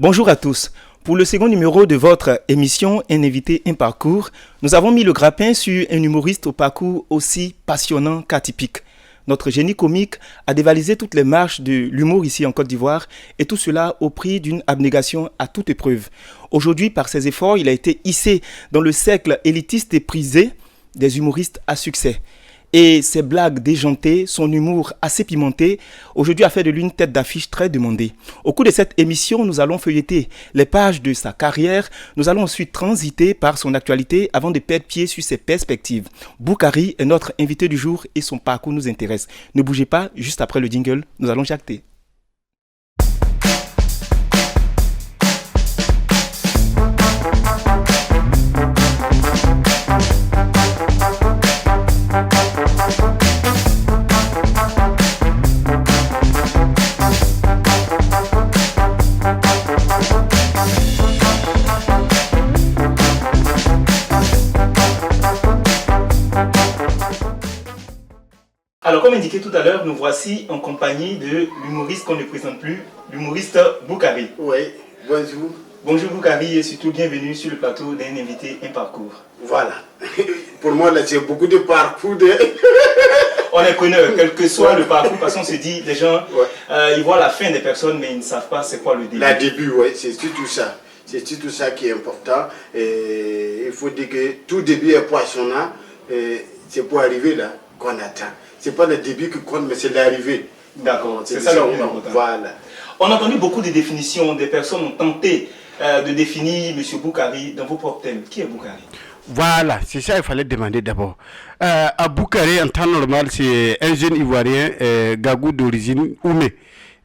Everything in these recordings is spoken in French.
Bonjour à tous. Pour le second numéro de votre émission Un invité, un parcours, nous avons mis le grappin sur un humoriste au parcours aussi passionnant qu'atypique. Notre génie comique a dévalisé toutes les marches de l'humour ici en Côte d'Ivoire et tout cela au prix d'une abnégation à toute épreuve. Aujourd'hui, par ses efforts, il a été hissé dans le cercle élitiste et prisé des humoristes à succès. Et ses blagues déjantées, son humour assez pimenté, aujourd'hui a fait de lui une tête d'affiche très demandée. Au cours de cette émission, nous allons feuilleter les pages de sa carrière. Nous allons ensuite transiter par son actualité avant de perdre pied sur ses perspectives. Boukari est notre invité du jour et son parcours nous intéresse. Ne bougez pas, juste après le jingle, nous allons jacter. Alors, comme indiqué tout à l'heure, nous voici en compagnie de l'humoriste qu'on ne présente plus, l'humoriste Boukari. Oui, bonjour. Bonjour Boukari et surtout bienvenue sur le plateau d'un invité, un parcours. Voilà. Pour moi, là, j'ai beaucoup de parcours. On est connus, quel que soit le parcours, parce qu'on se dit, les gens, ils voient la fin des personnes, mais ils ne savent pas c'est quoi le début. Le début, oui, c'est tout ça. C'est tout ça qui est important. Et il faut dire que tout début est poissonnant. C'est pour arriver là qu'on attend. C'est pas le début qui compte, mais c'est l'arrivée. D'accord, c'est ça le plus important. Voilà. On a entendu beaucoup de définitions, des personnes ont tenté de définir M. Boukari dans vos propres thèmes. Qui est Boukari? Voilà, c'est ça qu'il fallait demander d'abord. À Boukari, en temps normal, c'est un jeune Ivoirien, Gagou d'origine, Oumé.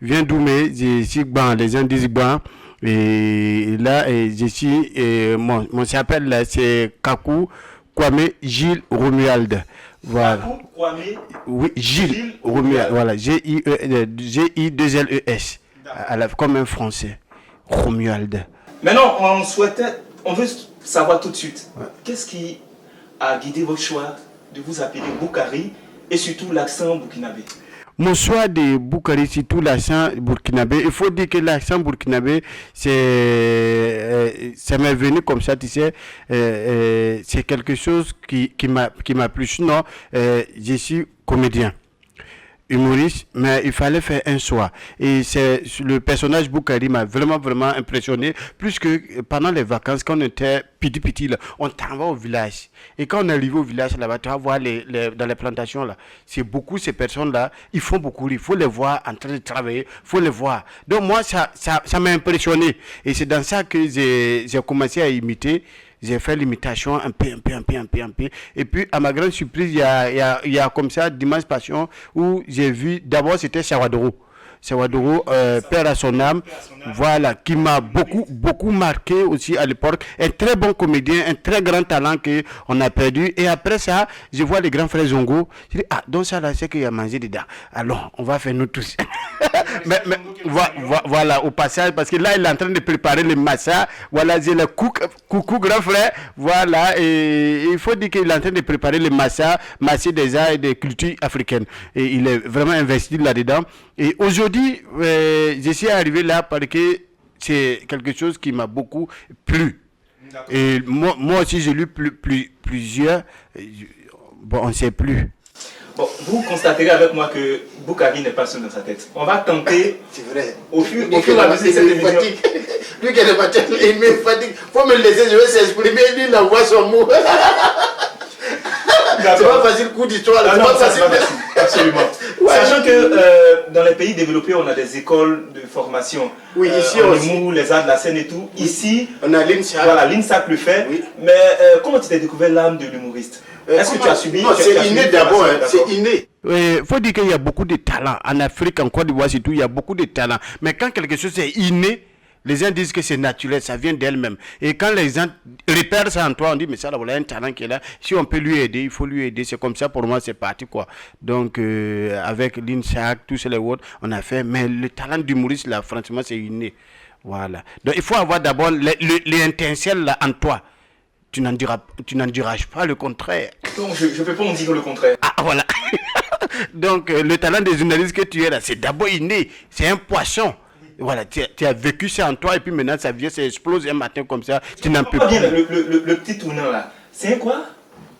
Vient d'Oumé, je suis Gban, les gens disent Gban. Et là, je suis, mon s'appelle là, c'est Kakou Kwame Gilles Romuald. Voilà. Kakou Kwame. Oui, Gilles Romuald. Voilà, G-I-2-L-E-S. Comme un français. Romuald. Maintenant, on veut savoir tout de suite, qu'est-ce qui a guidé votre choix de vous appeler Boukari et surtout l'accent burkinabé? Mon choix de Boukari, surtout l'accent burkinabé, il faut dire que l'accent burkinabé, ça m'est venu comme ça, tu sais, c'est quelque chose qui m'a plu. Sinon, je suis comédien, humoriste, mais il fallait faire un choix. Et c'est le personnage Boukari m'a vraiment impressionné, plus que pendant les vacances, quand on était petit là, on t'en va au village. Et quand on est arrivé au village là-bas, tu vas voir dans les plantations là, c'est beaucoup ces personnes-là, ils font beaucoup, il faut les voir en train de travailler, il faut les voir. Donc moi, ça m'a impressionné. Et c'est dans ça que j'ai commencé à imiter. J'ai fait l'imitation un peu. Et puis, à ma grande surprise, il y a comme ça Dimanche Passion où j'ai vu, d'abord c'était Sawadoro, père à son âme, voilà, qui m'a beaucoup marqué aussi à l'époque. Un très bon comédien, un très grand talent qu'on a perdu. Et après ça, je vois les grands frères Zongo. Je dis, donc ça là, c'est qu'il y a mangé dedans. Alors, on va faire nous tous. mais voilà, au passage, parce que là, il est en train de préparer le massa. Voilà, j'ai le coucou grand frère. Voilà, et il faut dire qu'il est en train de préparer le massa des arts et des cultures africaines. Et il est vraiment investi là-dedans. Et aujourd'hui, je suis arrivé là parce que c'est quelque chose qui m'a beaucoup plu. Et moi aussi, j'ai lu plusieurs. Bon, on ne sait plus. Bon, vous constaterez avec moi que Boukari n'est pas seul dans sa tête. On va tenter, C'est vrai. au fur et à mesure de cette émission. Lui qui est de ma tête, il me fatigue. Il faut me laisser, je vais s'exprimer, lui il envoie son mot. C'est pas facile, coup d'histoire. C'est pas facile. Absolument. Ouais. Sachant que dans les pays développés, on a des écoles de formation. Oui, ici en aussi. humour, les arts de la scène et tout. Oui. Ici, on a l'INSAC. Voilà, l'INSAC le fait. Oui. Mais comment tu t'es découvert l'âme de l'humoriste? Est-ce que tu as subi? Non, c'est inné d'abord, c'est inné. Il faut dire qu'il y a beaucoup de talents. En Afrique, en Côte d'Ivoire, surtout, il y a beaucoup de talents. Mais quand quelque chose est inné, les gens disent que c'est naturel, ça vient d'elle-même. Et quand les gens repèrent ça en toi, on dit, mais ça, là, voilà un talent qui est là. Si on peut lui aider, il faut lui aider. C'est comme ça, pour moi, c'est parti, quoi. Donc, avec l'INSAC, tous les autres, on a fait. Mais le talent d'humoriste, là, franchement, c'est inné. Voilà. Donc, il faut avoir d'abord l'étincelle, là, en toi. Tu n'en diras pas le contraire. Donc, je ne peux pas en dire le contraire. Ah, voilà. Donc, le talent des journalistes que tu es là, c'est d'abord inné. C'est un poisson. Voilà, tu as vécu ça en toi et puis maintenant ça vient, ça explose un matin comme ça, tu n'en peux Pas plus. bien le petit tournant là. C'est un quoi?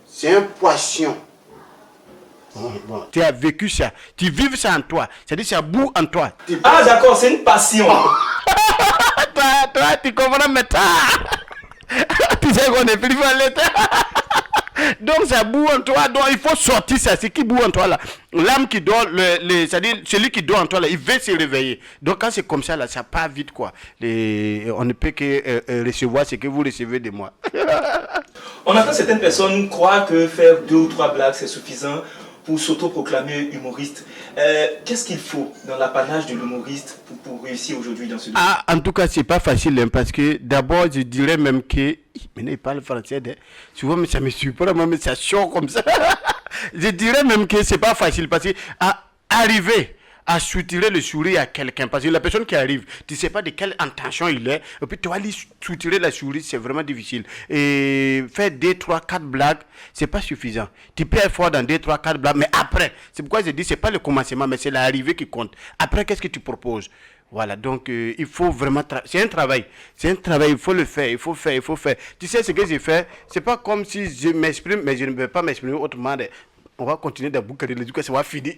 C'est un poisson. Bon, tu as vécu ça, tu vives ça en toi, c'est-à-dire ça bout en toi. Ah d'accord, c'est une passion. toi, tu comprends maintenant. Tu sais qu'on est plus à l'état. Donc ça boue en toi, donc il faut sortir ça. C'est qui boue en toi là? L'âme qui dort, c'est-à-dire celui qui dort en toi là, il veut se réveiller. Donc quand c'est comme ça là, ça part vite quoi. On ne peut que recevoir ce que vous recevez de moi. On entend certaines personnes croire que faire 2 ou 3 blagues c'est suffisant pour s'autoproclamer humoriste. Qu'est-ce qu'il faut dans l'apanage de l'humoriste pour réussir aujourd'hui dans ce domaine? Ah, en tout cas, c'est pas facile hein, parce que d'abord, je dirais même que. Maintenant, il parle français. Hein. Souvent, mais ça me surprend, moi, mais ça choque comme ça. Je dirais même que c'est pas facile parce que arriver à soutirer le souris à quelqu'un, parce que la personne qui arrive, tu ne sais pas de quelle intention il est, et puis tu vas lui soutirer la souris, c'est vraiment difficile. Et faire 2, 3, 4 blagues, c'est pas suffisant. Tu peux être fort dans 2, 3, 4 blagues, mais après, c'est pourquoi je dis, c'est pas le commencement, mais c'est l'arrivée qui compte. Après, qu'est-ce que tu proposes? Voilà, donc il faut vraiment... C'est un travail, il faut le faire, il faut faire. Tu sais ce que j'ai fait, c'est pas comme si je m'exprime, mais je ne vais pas m'exprimer autrement. On va continuer d'aboucaler, du coup, ça va finir.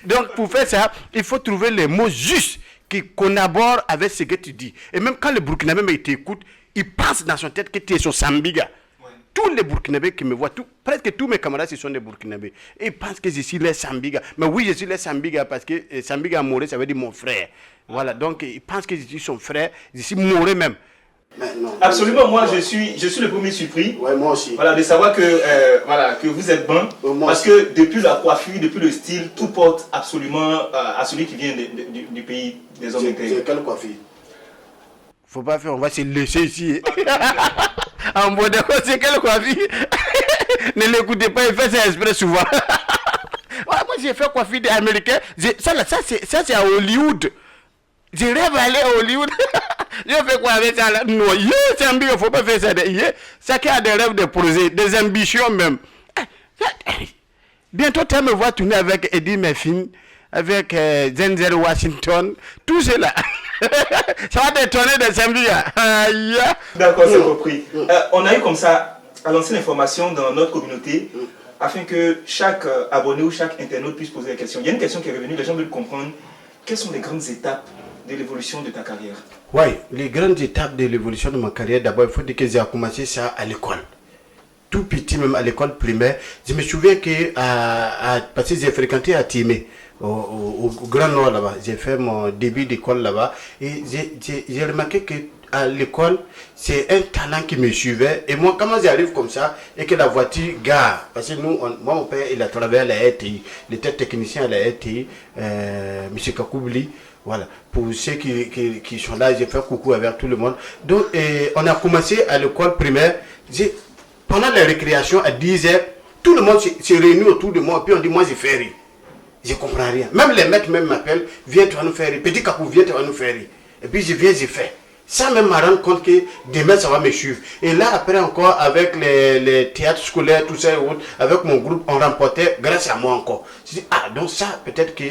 Donc, pour faire ça, il faut trouver les mots justes qui collaborent avec ce que tu dis. Et même quand le Burkinabé t'écoute, il pense dans son tête que tu es son Sambiga. Ouais. Tous les Burkinabés qui me voient, presque tous mes camarades, ce sont des Burkinabés. Et ils pensent que je suis les Sambiga. Mais oui, je suis les Sambiga parce que Sambiga Moré, ça veut dire mon frère. Voilà, donc ils pensent que je suis son frère, je suis Moré même. Non, absolument, moi je suis le premier surpris. Ouais, moi aussi. Voilà, de savoir que vous êtes bon. Parce que depuis la coiffure, depuis le style, tout porte absolument à celui qui vient du pays des hommes intérieurs. C'est quelle coiffure? Faut pas faire, on va se laisser ici. En bon d'accord, c'est quelle coiffure? Ne l'écoutez pas, il fait ça exprès souvent. Ouais, moi j'ai fait coiffure des Américains. Ça c'est à Hollywood. Je rêve d'aller à Hollywood. Je fais quoi avec ça là? Non, c'est un il ne faut pas faire ça. Ça qui a des rêves, des projets, des ambitions même. Bientôt, tu vas me voir tourner avec Eddie Murphy, avec Denzel Washington, tout cela. Ça va t'étonner de Zambia. D'accord, c'est compris. On a eu comme ça à lancer l'information dans notre communauté afin que chaque abonné ou chaque internaute puisse poser des questions. Il y a une question qui est revenue, les gens veulent comprendre quelles sont les grandes étapes de l'évolution de ta carrière. Oui, les grandes étapes de l'évolution de ma carrière, d'abord, il faut dire que j'ai commencé ça à l'école. Tout petit, même à l'école primaire. Je me souviens que, parce que j'ai fréquenté à Timé, au Grand Nord là-bas. J'ai fait mon début d'école là-bas. Et j'ai remarqué qu'à l'école, c'est un talent qui me suivait. Et moi, comment j'arrive comme ça, et que la voiture gare, parce que nous, moi, mon père, il a travaillé à la RTI, il était technicien à la RTI, M. Kakoubli. Voilà, pour ceux qui sont là, j'ai fait coucou avec tout le monde. Donc, on a commencé à l'école primaire. Pendant la récréation, à 10h, tout le monde se réunit autour de moi. Puis on dit, moi, je fais rire. Je ne comprends rien. Même les maîtres m'appellent, viens, tu vas nous faire rire. Petit Kakou, viens, tu vas nous faire rire. Et puis je viens, je fais. Sans même me rendre compte que demain, ça va me suivre. Et là, après encore, avec les théâtres scolaires, tout ça, avec mon groupe, on remportait grâce à moi encore. Je dis, donc ça, peut-être que...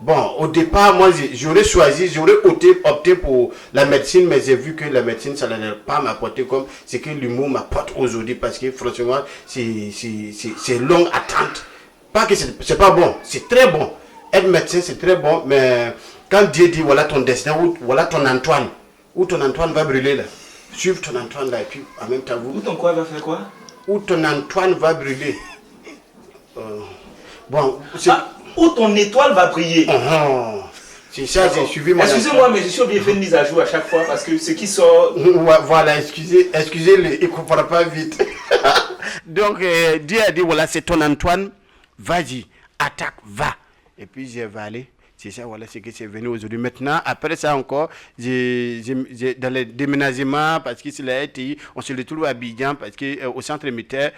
Bon, au départ, moi, j'aurais opté pour la médecine, mais j'ai vu que la médecine, ça n'allait pas m'apporter comme ce que l'humour m'apporte aujourd'hui, parce que franchement, c'est longue attente. Pas que c'est pas bon, c'est très bon. Être médecin, c'est très bon, mais quand Dieu dit, voilà ton destin, ou voilà ton Antoine, où ton Antoine va brûler là, suive ton Antoine là, et puis en même temps, vous... Où ton quoi va faire quoi? Où ton Antoine va brûler. Bon, c'est... Où ton étoile va briller. C'est ça, j'ai suivi mon... Excusez-moi, mais je suis obligé de faire une mise à jour à chaque fois parce que ce qui sort... Voilà, excusez-le, il ne comprend pas vite. Donc, Dieu a dit, voilà, c'est ton Antoine, vas-y, attaque, va. Et puis, je vais aller. C'est ça, voilà, c'est que c'est venu aujourd'hui. Maintenant, après ça encore, dans les déménagements, parce que c'est la RTI, on se retrouve à Abidjan, parce qu'au centre militaire,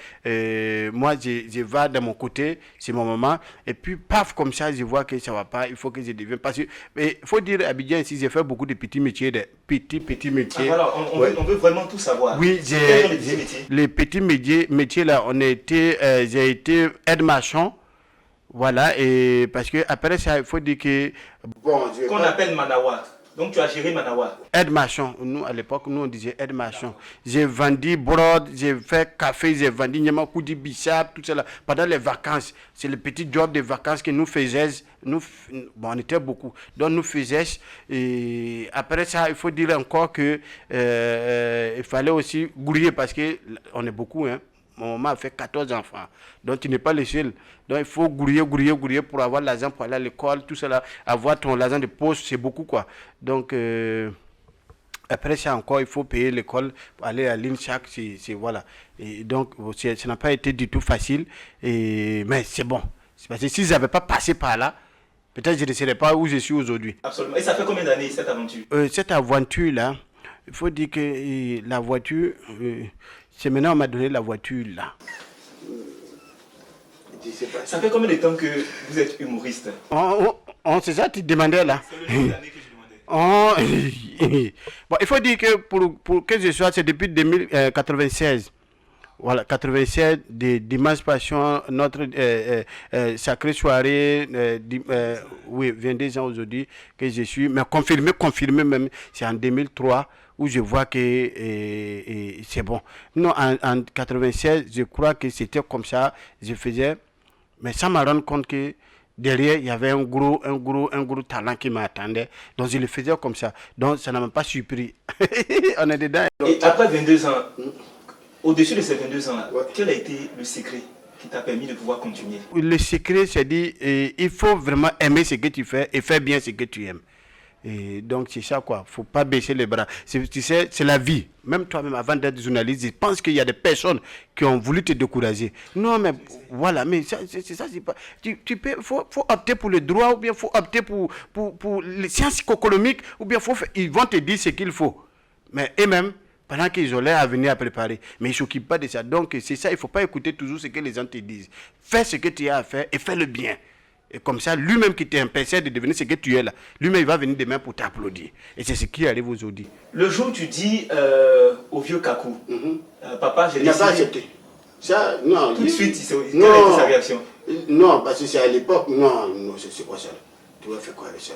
moi, je vais de mon côté, c'est mon maman, et puis, paf, comme ça, je vois que ça ne va pas, il faut que je devienne, parce que, il faut dire, à Abidjan, ici, j'ai fait beaucoup de petits métiers, petits métiers. Voilà, on veut vraiment tout savoir. Oui, les petits métiers là, j'ai été aide-marchand. Voilà, et parce que après ça, il faut dire que Bon, Qu'on appelle Manawa. Donc tu as géré Manawa. aide-marchand, nous à l'époque, nous on disait aide-marchand. J'ai vendu brode, j'ai fait café, j'ai vendu Nyamakoudi, Bissap, tout cela. Pendant les vacances, c'est le petit job de vacances que nous faisions. Bon, on était beaucoup. Donc nous faisions. Et après ça, il faut dire encore que il fallait aussi grouiller parce qu'on est beaucoup, hein. Mon maman a fait 14 enfants. Donc, tu n'es pas le seul. Donc, il faut grouiller pour avoir l'argent pour aller à l'école, tout cela. Avoir ton l'argent de poste, c'est beaucoup, quoi. Donc, après ça encore, il faut payer l'école pour aller à l'INSHAC. Voilà. Et donc, ça n'a pas été du tout facile. Mais c'est bon. C'est parce que si je n'avais pas passé par là, peut-être je ne serais pas où je suis aujourd'hui. Absolument. Et ça fait combien d'années cette aventure? Cette aventure-là, il faut dire que la voiture... c'est maintenant on m'a donné la voiture là. Ça fait combien de temps que vous êtes humoriste? C'est ça que tu demandais là. C'est le nombre d'années que je demandais. Bon, il faut dire que pour que je sois, c'est depuis 1996. Voilà, 96, d'émancipation, notre sacrée soirée, oui, 22 ans aujourd'hui que je suis, mais confirmé même, c'est en 2003 où je vois que c'est bon. Non, en 96, je crois que c'était comme ça, je faisais, mais sans me rendre compte que derrière, il y avait un gros talent qui m'attendait. Donc, je le faisais comme ça. Donc, ça n'a même pas surpris. On est dedans. Et après 22 ans, au-dessus de ces 22 ans-là, quel a été le secret qui t'a permis de pouvoir continuer? Le secret, c'est dit, il faut vraiment aimer ce que tu fais et faire bien ce que tu aimes. Et donc, c'est ça, quoi. Faut pas baisser les bras. Tu sais, c'est la vie. Même toi-même, avant d'être journaliste, je pense qu'il y a des personnes qui ont voulu te décourager. Non, mais voilà, mais ça, c'est ça, c'est pas... faut opter pour le droit, ou bien faut opter pour les sciences économiques, ou bien ils vont te dire ce qu'il faut. Mais eux-mêmes, pendant qu'ils ont leur avenir à préparer, mais ils ne s'occupent pas de ça. Donc, c'est ça, il ne faut pas écouter toujours ce que les gens te disent. Fais ce que tu as à faire et fais-le bien. Et comme ça, lui-même qui t'empêchait de devenir ce que tu es là, lui-même, il va venir demain pour t'applaudir. Et c'est ce qui arrive aujourd'hui. Le jour où tu dis au vieux Kakou, papa, j'ai décidé... Il n'a pas accepté. Ça, non. Tout de suite, quelle a été sa réaction? Non, parce que c'est à l'époque, non, c'est quoi ça? Tu vas faire quoi avec ça?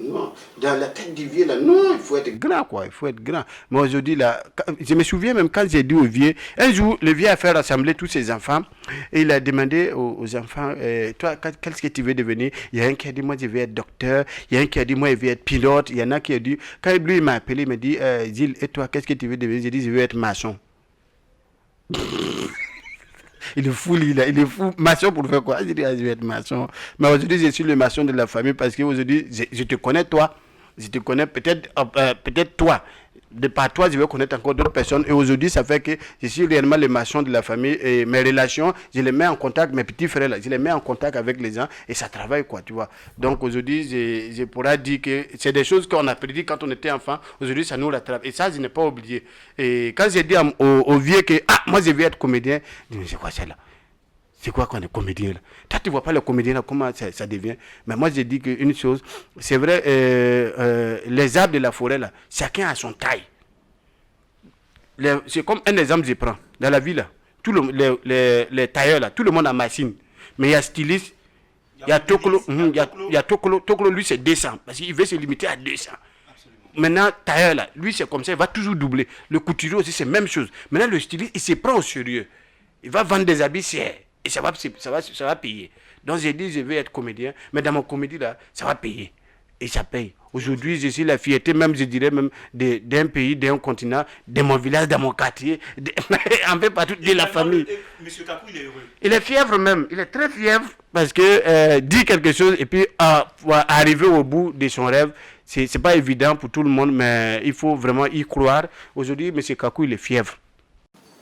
Non, dans la tête du vieux là, non, il faut être grand, quoi, il faut être grand. Mais aujourd'hui là, je me souviens même quand j'ai dit au vieux, un jour, le vieux a fait rassembler tous ses enfants et il a demandé aux enfants, toi, qu'est-ce que tu veux devenir? Il y a un qui a dit, moi je veux être docteur, il y a un qui a dit, moi je veux être pilote, il y en a qui a dit, quand lui il m'a appelé, il m'a dit, Gilles, et toi, qu'est-ce que tu veux devenir? J'ai dit, je veux être maçon. Il est fou, il est fou. Maçon pour faire quoi? Je dis, je vais être maçon. Mais aujourd'hui, je suis le maçon de la famille parce qu'aujourd'hui, je te connais toi. Je te connais peut-être toi. De par toi, je vais connaître encore d'autres personnes. Et aujourd'hui, ça fait que je suis réellement le maçon de la famille. Et mes relations, je les mets en contact, mes petits frères, là, je les mets en contact avec les gens. Et ça travaille, quoi, tu vois. Donc aujourd'hui, je pourrais dire que c'est des choses qu'on a prédit quand on était enfant. Aujourd'hui, ça nous rattrape. Et ça, je n'ai pas oublié. Et quand j'ai dit au vieux que, moi, je vais être comédien, je dis, c'est quoi ça là? C'est quoi qu'on est comédien là? Toi, tu ne vois pas le comédien là, comment ça devient? Mais moi, j'ai dit qu'une chose, c'est vrai, les arbres de la forêt là, chacun a son taille. C'est comme un exemple que je prends. Dans la vie là, les tailleurs là, tout le monde a machine. Mais il y a styliste, il y a Tokolo, Tokolo, lui c'est 200, parce qu'il veut se limiter à 200. Maintenant, tailleur là, lui c'est comme ça, il va toujours doubler. Le couturier aussi, c'est la même chose. Maintenant, le styliste, il se prend au sérieux. Il va vendre des habits chers. Et ça va payer. Donc j'ai dit, je vais être comédien. Mais dans mon comédie, là, ça va payer. Et ça paye. Aujourd'hui, je suis la fierté, même, je dirais, même d'un pays, d'un continent, de mon village, de mon quartier, en fait, partout, de la famille. Monsieur Kakou, il est heureux. Il est fièvre même. Il est très fièvre parce que dire quelque chose et puis arriver au bout de son rêve, c'est pas évident pour tout le monde, mais il faut vraiment y croire. Aujourd'hui, monsieur Kakou, il est fièvre.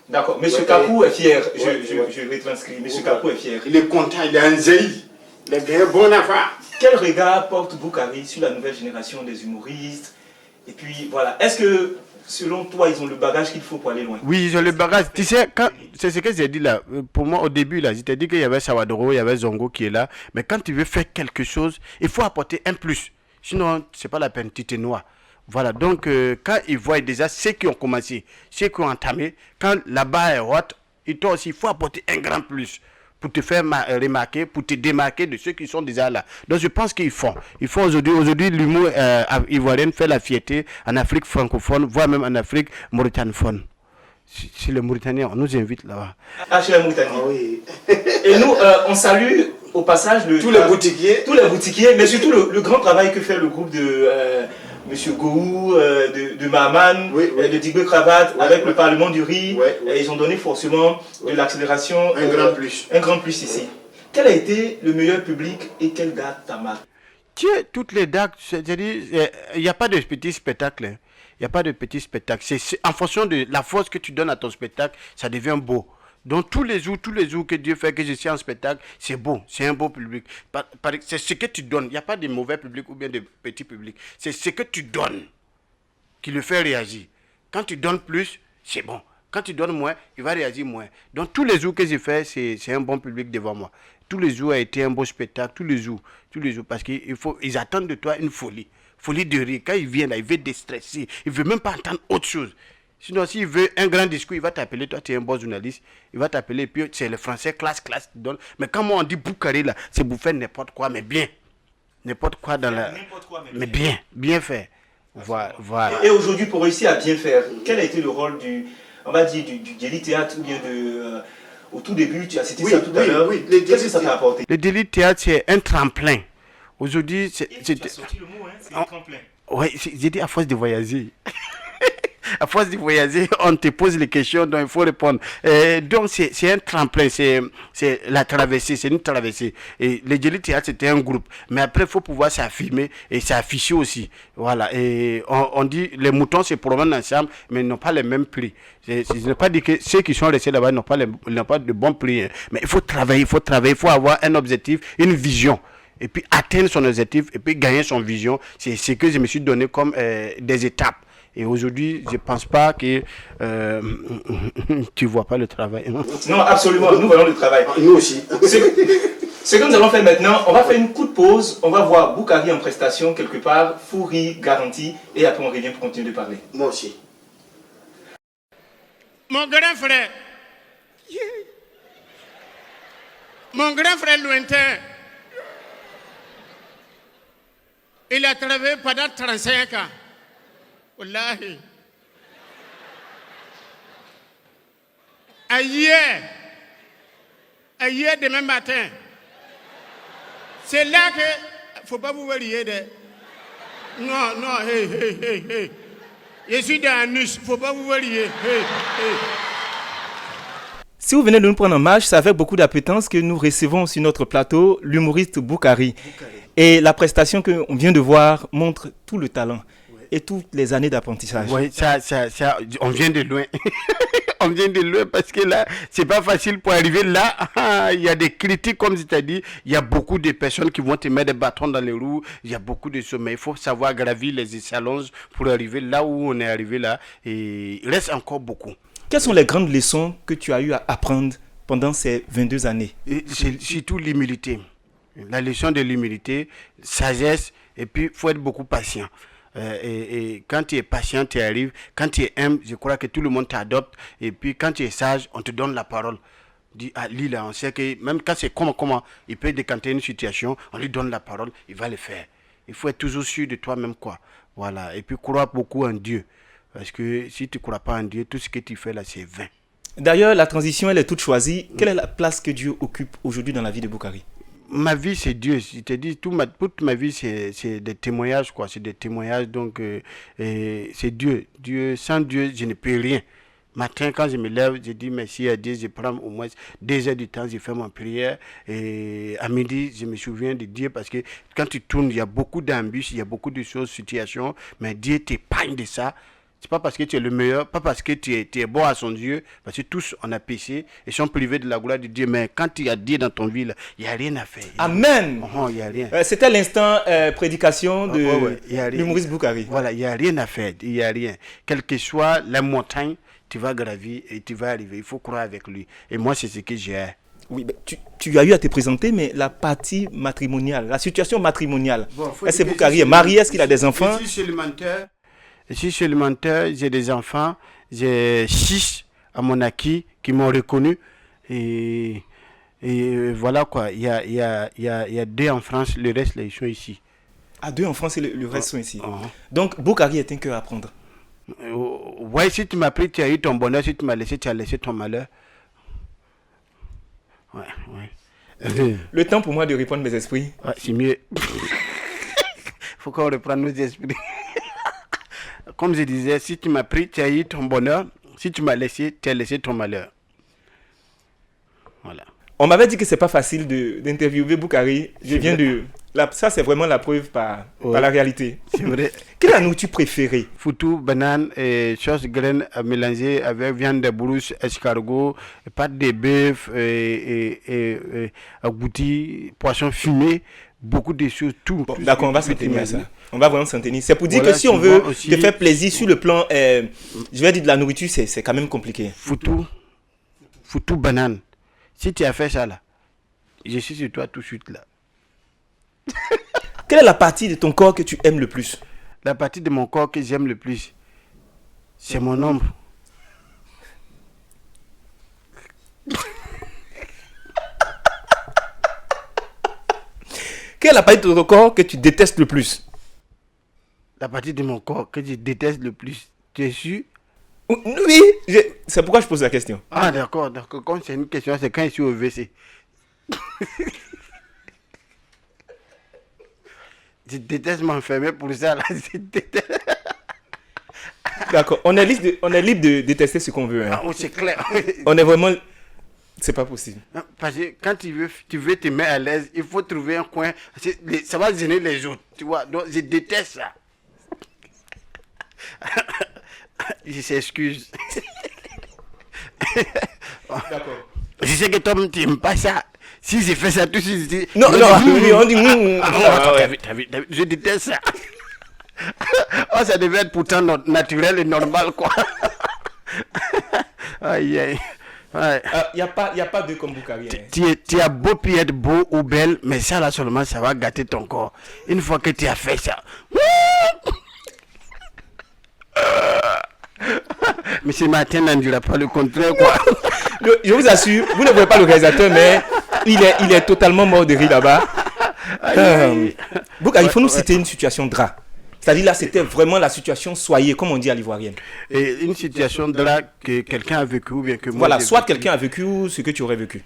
D'accord, monsieur Kakou est fier, je retranscris, monsieur Kakou est fier. Il est content, il est enjailli, il est bien bon affaire. Quel regard porte Boukari sur la nouvelle génération des humoristes? Et puis voilà, est-ce que selon toi, ils ont le bagage qu'il faut pour aller loin? Oui, ils ont le bagage. Tu sais, c'est ce que j'ai dit là. Pour moi, au début, là, je t'ai dit qu'il y avait Sawadoro, il y avait Zongo qui est là. Mais quand tu veux faire quelque chose, il faut apporter un plus. Sinon, c'est pas la peine, tu t'es noir. Voilà, donc quand ils voient déjà ceux qui ont commencé, ceux qui ont entamé, quand la barre est haute, il faut apporter un grand plus pour te faire remarquer, pour te démarquer de ceux qui sont déjà là. Donc je pense qu'ils font. Ils font aujourd'hui l'humour ivoirien fait la fierté en Afrique francophone, voire même en Afrique mauritanophone. Si les Mauritaniens, on nous invite là-bas. Ah, chez les Mauritaniens. Ah oui. Et nous, on salue au passage Tous les boutiquiers, mais surtout le grand travail que fait le groupe de Monsieur Gou, de Mahaman, de Digbe Cravate, avec le Parlement du riz. Et ils ont donné forcément de l'accélération. Un grand plus. Un grand plus ici. Quel a été le meilleur public et quelle date t'a marqué? Tiens, toutes les dates, c'est-à-dire, il n'y a pas de petit spectacle. Hein. Il n'y a pas de petit spectacle. C'est en fonction de la force que tu donnes à ton spectacle, ça devient beau. Donc tous les jours que Dieu fait que je suis en spectacle, c'est beau, c'est un beau public. C'est ce que tu donnes. Il n'y a pas de mauvais public ou bien de petit public. C'est ce que tu donnes qui le fait réagir. Quand tu donnes plus, c'est bon. Quand tu donnes moins, il va réagir moins. Donc tous les jours que je fais, c'est un bon public devant moi. Tous les jours a été un beau spectacle, tous les jours, parce qu'ils attendent de toi une folie de rire. Quand il vient là, il veut déstresser, il veut même pas entendre autre chose. Sinon, s'il veut un grand discours, il va t'appeler, toi tu es un bon journaliste, il va t'appeler, puis c'est le français classe, donne. Mais quand moi on dit Boukhari là, c'est pour faire n'importe quoi, mais bien. N'importe quoi dans la... Mais bien fait. Voilà. Et aujourd'hui, pour réussir à bien faire, quel a été le rôle du Daily Théâtre ou bien au tout début, tu as cité ça tout à l'heure, qu'est-ce que ça t'a apporté? Le Daily Théâtre, c'est un tremplin. Aujourd'hui, tu as sorti le mot, hein, c'est un tremplin. Oui, j'ai dit à force de voyager. À force de voyager, on te pose les questions dont il faut répondre. Donc, c'est un tremplin, c'est la traversée, c'est une traversée. Et le Daily Théâtre, c'était un groupe. Mais après, il faut pouvoir s'affirmer et s'afficher aussi. Voilà. Et on dit, les moutons se promènent ensemble, mais ils n'ont pas les mêmes prix. Je n'ai pas dit que ceux qui sont restés là-bas n'ont pas de bons prix. Hein. Mais il faut travailler, il faut avoir un objectif, une vision. Et puis atteindre son objectif, et puis gagner son vision. C'est ce que je me suis donné comme des étapes. Et aujourd'hui, je ne pense pas que tu ne vois pas le travail. Non, absolument, nous voyons le travail. Nous aussi. Ce que nous allons faire maintenant, on va faire une courte pause. On va voir Boukhari en prestation quelque part, Fouri garanti, et après on revient pour continuer de parler. Moi aussi. Mon grand frère lointain, il a travaillé pendant 35 ans. Wallahi. Hier demain matin, c'est là que, faut pas vous varier de. Non, hey. Je suis dans un niche, faut pas vous varier. Hey. Si vous venez de nous prendre en marche, c'est avec beaucoup d'appétence que nous recevons sur notre plateau l'humoriste Boukhari. Et la prestation qu'on vient de voir montre tout le talent et toutes les années d'apprentissage. Oui, ça, on vient de loin. On vient de loin parce que là, c'est pas facile pour arriver là. Il y a des critiques, comme je t'ai dit. Il y a beaucoup de personnes qui vont te mettre des bâtons dans les roues. Il y a beaucoup de sommets. Il faut savoir gravir les échelons pour arriver là où on est arrivé là. Et il reste encore beaucoup. Quelles sont les grandes leçons que tu as eu à apprendre pendant ces 22 années? C'est surtout l'humilité. La leçon de l'humilité, sagesse, et puis il faut être beaucoup patient. Et quand tu es patient, tu arrives. Quand tu es humble, je crois que tout le monde t'adopte. Et puis quand tu es sage, on te donne la parole. Dis à lui là, on sait que même quand c'est comment il peut décanter une situation, on lui donne la parole, il va le faire. Il faut être toujours sûr de toi-même, quoi. Voilà. Et puis croire beaucoup en Dieu. Parce que si tu ne crois pas en Dieu, tout ce que tu fais là, c'est vain. D'ailleurs, la transition, elle est toute choisie. Quelle est la place que Dieu occupe aujourd'hui dans la vie de Boukhari? Ma vie, c'est Dieu. Je te dis, toute ma vie, c'est des témoignages, quoi. C'est des témoignages, donc c'est Dieu. Sans Dieu, je ne peux rien. Matin, quand je me lève, je dis merci à Dieu. Je prends au moins 2 heures du temps, je fais mon prière. Et à midi, je me souviens de Dieu parce que quand tu tournes, il y a beaucoup d'embûches, il y a beaucoup de choses, situations, mais Dieu t'épargne de ça. C'est pas parce que tu es le meilleur, pas parce que tu es bon à son Dieu, parce que tous on a péché et sont privés de la gloire de Dieu. Mais quand tu as Dieu dans ton vie, il n'y a rien à faire. Amen. Il n'y a rien. C'était l'instant prédication de l'humoriste Boukhari. Voilà, il n'y a rien à faire. Il n'y a rien. Quelle que soit la montagne, tu vas gravir et tu vas arriver. Il faut croire avec lui. Et moi, c'est ce que j'ai. Oui, tu as eu à te présenter, mais la partie matrimoniale, la situation matrimoniale. Est-ce que Boukhari est marié? Est-ce qu'il a des enfants? Je suis célibataire, j'ai des enfants, j'ai 6 à mon acquis qui m'ont reconnu et Et voilà quoi, il y a 2 en France, le reste, là, ils sont ici. Ah, 2 en France et le reste sont ici. Donc, Boukari est un cœur à prendre. Ouais, si tu m'as pris, tu as eu ton bonheur. Si tu m'as laissé, tu as laissé ton malheur. Ouais. Le temps pour moi de répondre mes esprits. Ouais, c'est mieux. Faut qu'on reprenne nos esprits. Comme je disais, si tu m'as pris, tu as eu ton bonheur. Si tu m'as laissé, tu as laissé ton malheur. Voilà. On m'avait dit que c'est pas facile d'interviewer Boukari. Je viens de... ça, c'est vraiment la preuve par la réalité. C'est vrai. Quelle est la nourriture préférée? Foutou, banane, et sauce graine mélangée avec viande de brousse, escargot, pâte de bœuf, et agouti, poisson fumé, beaucoup de choses, tout. Bon, d'accord, on va s'en tenir à ça. On va vraiment s'en tenir. C'est pour dire Voilà, que si on veut aussi, te faire plaisir sur le plan, je vais dire de la nourriture, c'est quand même compliqué. Foutou, banane. Si tu as fait ça là, je suis sur toi tout de suite là. Quelle est la partie de ton corps que tu aimes le plus? La partie de mon corps que j'aime le plus, c'est mon ombre. Quelle est la partie de ton corps que tu détestes le plus? La partie de mon corps que je déteste le plus, tu es sûr? Oui, c'est pourquoi je pose la question. Ah d'accord. Comme c'est une question, c'est quand je suis au WC. Je déteste m'enfermer pour ça là. Je déteste. D'accord, on est libre de détester ce qu'on veut. Hein. Ah, c'est clair. On est vraiment... C'est pas possible. Parce que quand tu veux te mettre à l'aise, il faut trouver un coin. Ça va gêner les autres, tu vois. Donc je déteste ça. Je s'excuse. D'accord. Je sais que toi, tu n'aimes pas ça. Si j'ai fait ça tout de suite, Non, on dit... T'as vu, je déteste ça. Oh, ça devait être pourtant naturel et normal, quoi. Aïe, aïe. Ouais. Y a pas de comme Boukari. Tu as beau puis être beau ou belle, mais ça là seulement, ça va gâter ton corps. Une fois que tu as fait ça. Monsieur Martin n'en dira pas le contraire, quoi. Je vous assure, vous ne voyez pas le réalisateur, mais il est totalement mort de rire là-bas. Boukari, il faut nous citer une situation drap. C'est-à-dire là, c'était vraiment la situation soyez, comme on dit à l'ivoirienne. Et une situation drap que quelqu'un a vécu ou bien que moi. Voilà, soit quelqu'un a vécu ou ce que tu aurais vécu.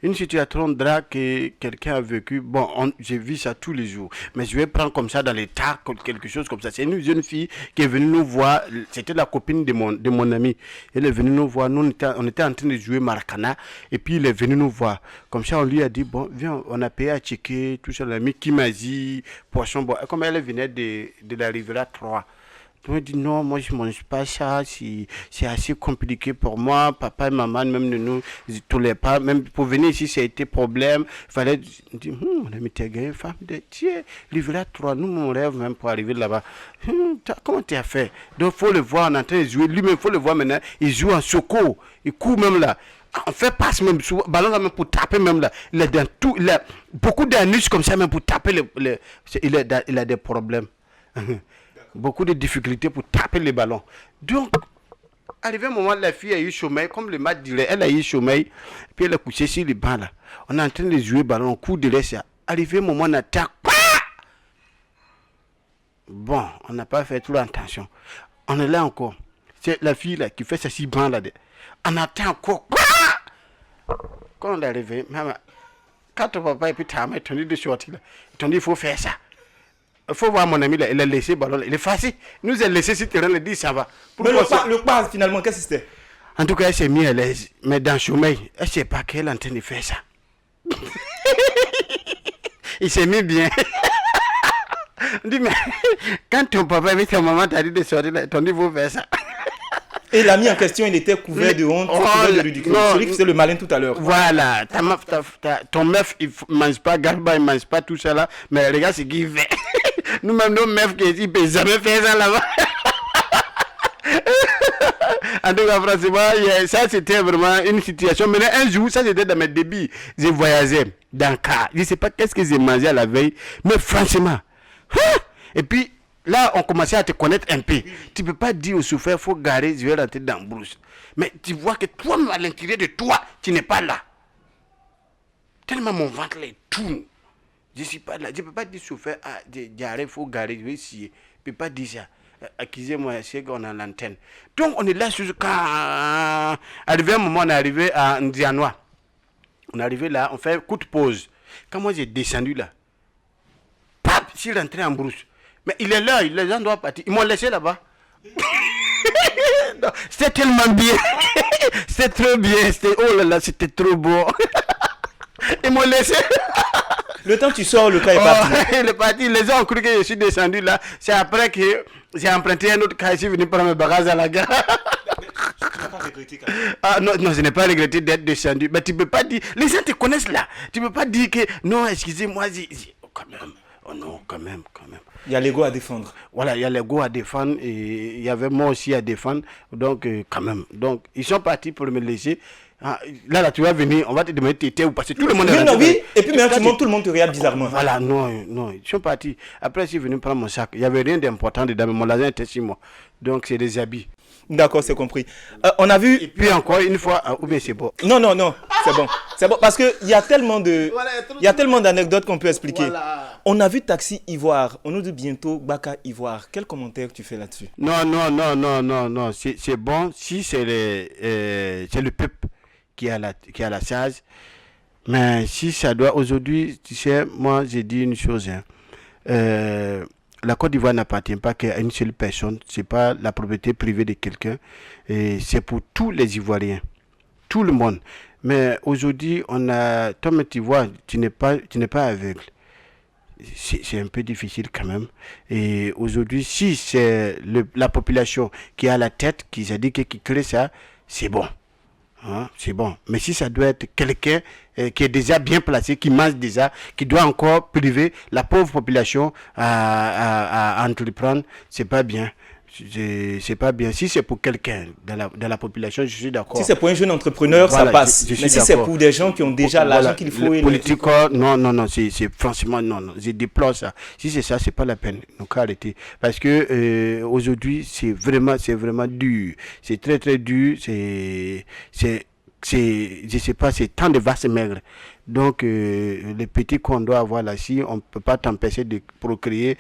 Une situation drap que quelqu'un a vécu, bon, j'ai vu ça tous les jours, mais je vais prendre comme ça dans les tas, quelque chose comme ça. C'est une jeune fille qui est venue nous voir, c'était la copine de mon ami. Elle est venue nous voir, nous on était en train de jouer Maracana, et puis il est venu nous voir. Comme ça, on lui a dit, bon, viens, on a payé à checker, tout ça, l'ami Kimazi, poisson, bon, comme elle venait de la Riviera 3. Je me dis non, moi je ne mange pas ça, c'est assez compliqué pour moi. Papa et maman même ne nous tolèrent pas. Même pour venir ici, ça a été problème. Il fallait dire, on a mis ta femme de tiens, Livre 3, nous mon rêve même pour arriver là-bas. Comment tu as fait? Donc il faut le voir en train de jouer. Lui-même, il faut le voir maintenant. Il joue en choco. Il court même là. On fait passe même sur ballon là même pour taper même là. Il est dans tout. Il a beaucoup d'anus comme ça même pour taper il a des problèmes. Beaucoup de difficultés pour taper les ballons. Donc, arrivé un moment, la fille a eu sommeil, comme le match dirait, elle a eu sommeil, puis elle a couché sur les bancs là. On est en train de jouer ballon, on court de l'air. Arrivé un moment, on attaque. Bon, on n'a pas fait trop attention. On est là encore. C'est la fille là qui fait ses 6 bancs là. On attend encore. Quand on est arrivé, maman, quand ton papa et puis ta mère t'ont dit de sortir là, ils t'ont dit il faut faire ça. Il faut voir mon ami là, il a laissé le ballon, il est facile. Nous a laissé sur le terrain, il a dit ça va. Mais le pas finalement, qu'est-ce que c'était? En tout cas, elle s'est mise à l'aise, mais dans le sommeil, elle ne sait pas qu'elle est en train de faire ça. Il s'est mis bien. On dit, mais quand ton papa et ta maman t'ont dit de sortir là, t'ont dit il faut faire ça. Et l'ami en question, il était couvert de honte, couvert de ridicule. Celui qui faisait le malin tout à l'heure. Voilà, ton meuf, il ne mange pas Garba, il ne mange pas tout ça là, mais regarde ce qu'il fait. Nous-mêmes, nos meufs, ils ne peuvent jamais faire ça là-bas. En tout cas, franchement, ça c'était vraiment une situation. Mais un jour, ça c'était dans mes débuts. J'ai voyagé dans le car. Je ne sais pas qu'est-ce que j'ai mangé à la veille, mais franchement. Et puis, là, on commençait à te connaître un peu. Tu ne peux pas dire au chauffeur, il faut garer, je vais rentrer dans la brousse. Mais tu vois que toi-même, à l'intérieur de toi, tu n'es pas là. Tellement mon ventre là tourne. Je ne suis pas là. Je ne peux pas dire chauffeur, j'arrive, il faut garer, je vais essayer. Je ne peux pas dire ça. Accusez-moi, c'est qu'on a l'antenne. Donc, on est là jusqu'à... Arrivé un moment, on est arrivé à Ndianois. On est arrivé là, on fait un coup de pause. Quand moi, j'ai descendu là, pap, je suis rentré en brousse. Mais il est là, les gens doivent partir. Ils m'ont laissé là-bas. C'était tellement bien. C'était trop bien. Oh là là, c'était trop beau. Ils m'ont laissé. Le temps que tu sors, le cas est parti. Il est parti. Les gens ont cru que je suis descendu là. C'est après que j'ai emprunté un autre cas. Je suis venu prendre mes bagages à la gare. Tu n'as pas regretté quand même. Ah non, non, je n'ai pas regretté d'être descendu. Mais tu ne peux pas dire. Les gens te connaissent là. Tu ne peux pas dire que non, excusez-moi. Oh, quand même. Oh non, quand même. Il y a l'ego à défendre. Voilà, il y a l'ego à défendre et il y avait moi aussi à défendre. Donc, quand même. Donc, ils sont partis pour me laisser. Ah, là, tu vas venir, on va te demander t'étais ou parce que tout le monde est rentré. Oui, et puis maintenant, tout le monde te regarde bizarrement. Voilà, non, ils sont partis. Après, je suis venu prendre mon sac. Il n'y avait rien d'important dedans, mais mon laser était sur moi. Donc, c'est des habits. D'accord, c'est compris. On a vu... Et puis encore une fois, ou bien c'est bon. Non, c'est bon. C'est bon, parce qu'il y a tellement d'anecdotes qu'on peut expliquer. Voilà. On a vu Taxi Ivoire. On nous dit bientôt Baka Ivoire. Quel commentaire tu fais là-dessus? Non. C'est bon si c'est le peuple qui a la charge. Mais si ça doit aujourd'hui, tu sais, moi j'ai dit une chose. La Côte d'Ivoire n'appartient pas qu'à une seule personne. C'est pas la propriété privée de quelqu'un. Et c'est pour tous les Ivoiriens, tout le monde. Mais aujourd'hui, toi, tu vois, tu n'es pas aveugle. C'est un peu difficile quand même. Et aujourd'hui, si c'est la population qui a la tête, qui s'est dit qui crée ça, c'est bon. Hein, c'est bon. Mais si ça doit être quelqu'un qui est déjà bien placé, qui mange déjà, qui doit encore priver la pauvre population à entreprendre, c'est pas bien. C'est pas bien. Si c'est pour quelqu'un dans la population, je suis d'accord. Si c'est pour un jeune entrepreneur, voilà, ça passe. Mais si c'est pour des gens qui ont déjà l'argent qu'il faut... Politique, non, c'est franchement, non, je déplore ça. Si c'est ça, c'est pas la peine. Donc arrêtez. Parce que aujourd'hui, c'est vraiment dur. C'est très, très dur. Je sais pas, c'est tant de vaches maigres. Donc, les petits qu'on doit avoir là, si on ne peut pas t'empêcher de procréer,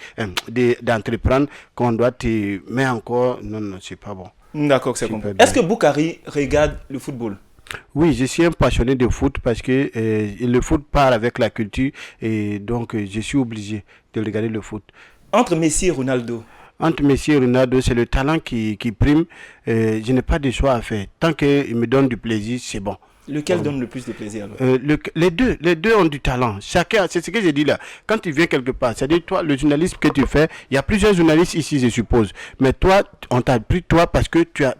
d'entreprendre, qu'on doit te mettre encore, non, c'est pas bon. D'accord, c'est compris. Est-ce que Boukari regarde le football? Oui, je suis un passionné de foot parce que le foot part avec la culture et donc je suis obligé de regarder le foot. Entre Messi et Ronaldo? Entre Messi et Ronaldo, c'est le talent qui prime. Je n'ai pas de choix à faire. Tant qu'il me donne du plaisir, c'est bon. Lequel donne le plus de plaisir alors? Les deux ont du talent. Chacun, c'est ce que j'ai dit là. Quand tu viens quelque part, c'est-à-dire toi, le journalisme que tu fais, il y a plusieurs journalistes ici, je suppose. Mais toi, on t'a pris toi parce que tu as